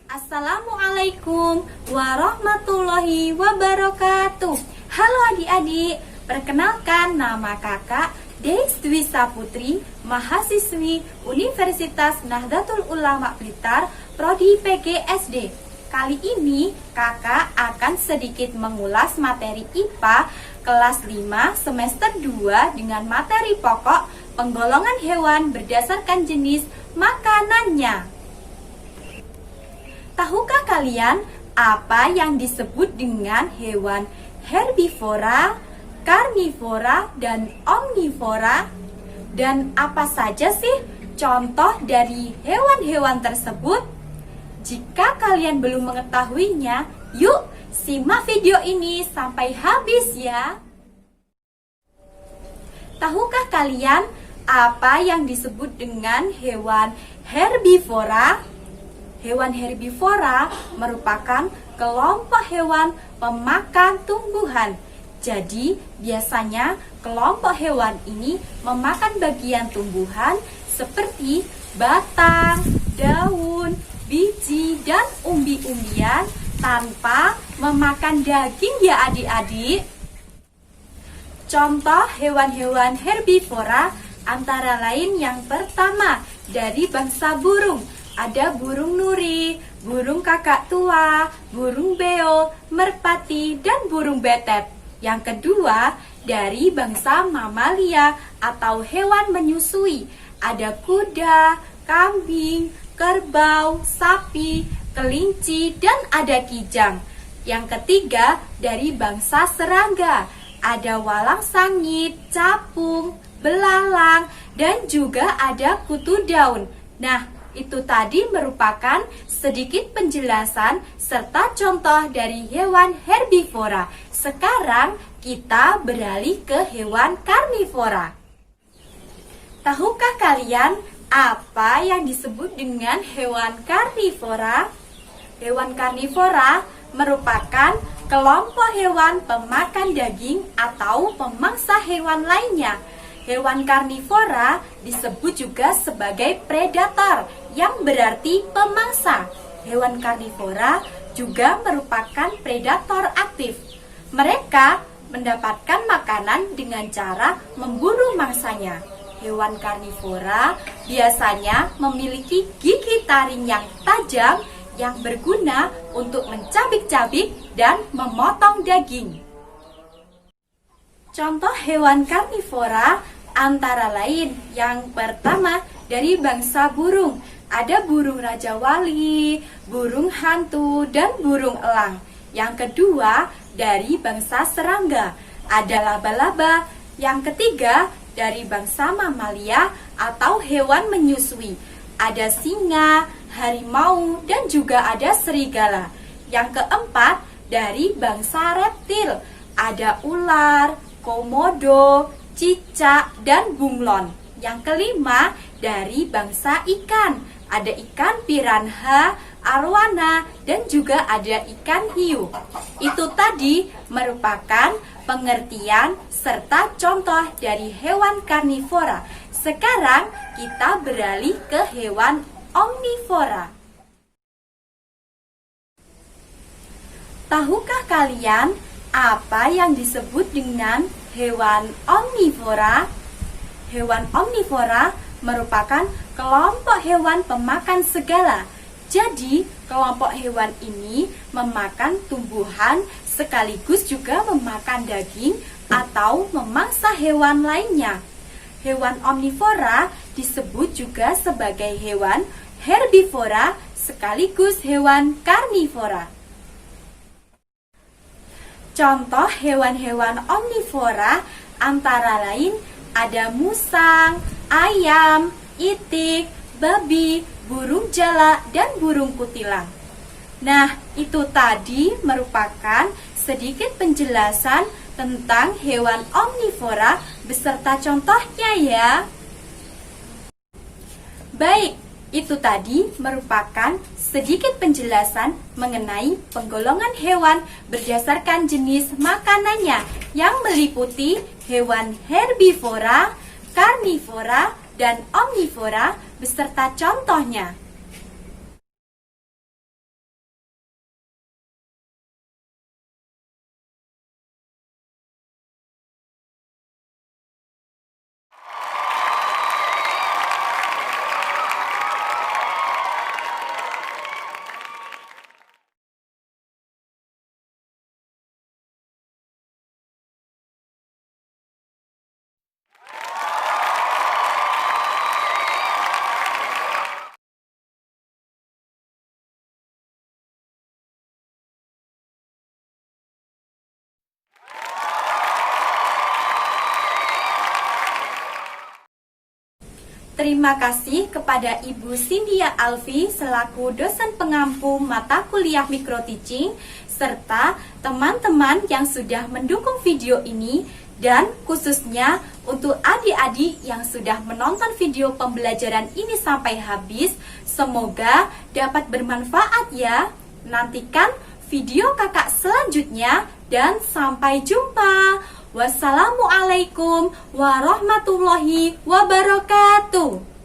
Assalamualaikum warahmatullahi wabarakatuh. Halo adik-adik, perkenalkan nama kakak Deis Dwi Saputri, mahasiswi Universitas Nahdlatul Ulama Blitar, Prodi PGSD. Kali ini kakak akan sedikit mengulas materi IPA kelas 5 semester 2 dengan materi pokok penggolongan hewan berdasarkan jenis makanannya. Tahukah kalian apa yang disebut dengan hewan herbivora, karnivora, dan omnivora? Dan apa saja sih contoh dari hewan-hewan tersebut? Jika kalian belum mengetahuinya, yuk simak video ini sampai habis ya. Tahukah kalian apa yang disebut dengan hewan herbivora? Hewan herbivora merupakan kelompok hewan pemakan tumbuhan. Jadi, biasanya kelompok hewan ini memakan bagian tumbuhan seperti batang, daun, biji, dan umbi-umbian tanpa memakan daging ya adik-adik. Contoh hewan-hewan herbivora antara lain yang pertama dari bangsa burung. Ada burung nuri, burung kakak tua, burung beo, merpati, dan burung betet. Yang kedua, dari bangsa mamalia atau hewan menyusui. Ada kuda, kambing, kerbau, sapi, kelinci, dan ada kijang. Yang ketiga, dari bangsa serangga. Ada walang sangit, capung, belalang, dan juga ada kutu daun. Nah, itu tadi merupakan sedikit penjelasan serta contoh dari hewan herbivora. Sekarang kita beralih ke hewan karnivora. Tahukah kalian apa yang disebut dengan hewan karnivora? Hewan karnivora merupakan kelompok hewan pemakan daging atau pemangsa hewan lainnya. Hewan karnivora disebut juga sebagai predator, yang berarti pemangsa. Hewan karnivora juga merupakan predator aktif. Mereka mendapatkan makanan dengan cara memburu mangsanya. Hewan karnivora biasanya memiliki gigi taring yang tajam yang berguna untuk mencabik-cabik dan memotong daging. Contoh hewan karnivora antara lain yang pertama dari bangsa burung. Ada burung raja wali, burung hantu, dan burung elang. Yang kedua dari bangsa serangga. Ada laba-laba. Yang ketiga dari bangsa mamalia atau hewan menyusui. Ada singa, harimau, dan juga ada serigala. Yang keempat dari bangsa reptil. Ada ular, komodo, cicak, dan bunglon. Yang kelima dari bangsa ikan. Ada ikan piranha, arwana, dan juga ada ikan hiu. Itu tadi merupakan pengertian serta contoh dari hewan karnivora. Sekarang kita beralih ke hewan omnivora. Tahukah kalian apa yang disebut dengan hewan omnivora? Hewan omnivora merupakan kelompok hewan pemakan segala. Jadi, kelompok hewan ini memakan tumbuhan sekaligus juga memakan daging atau memangsa hewan lainnya. Hewan omnivora disebut juga sebagai hewan herbivora sekaligus hewan karnivora. Contoh hewan-hewan omnivora antara lain ada musang, ayam, itik, babi, burung jalak, dan burung kutilang. Nah, itu tadi merupakan sedikit penjelasan tentang hewan omnivora beserta contohnya ya. Baik, itu tadi merupakan sedikit penjelasan mengenai penggolongan hewan berdasarkan jenis makanannya yang meliputi hewan herbivora, karnivora, dan omnivora beserta contohnya. Terima kasih kepada Ibu Cynthia Alfi selaku dosen pengampu mata kuliah Micro Teaching, serta teman-teman yang sudah mendukung video ini, dan khususnya untuk adik-adik yang sudah menonton video pembelajaran ini sampai habis. Semoga dapat bermanfaat ya. Nantikan video kakak selanjutnya dan sampai jumpa. Wassalamualaikum warahmatullahi wabarakatuh.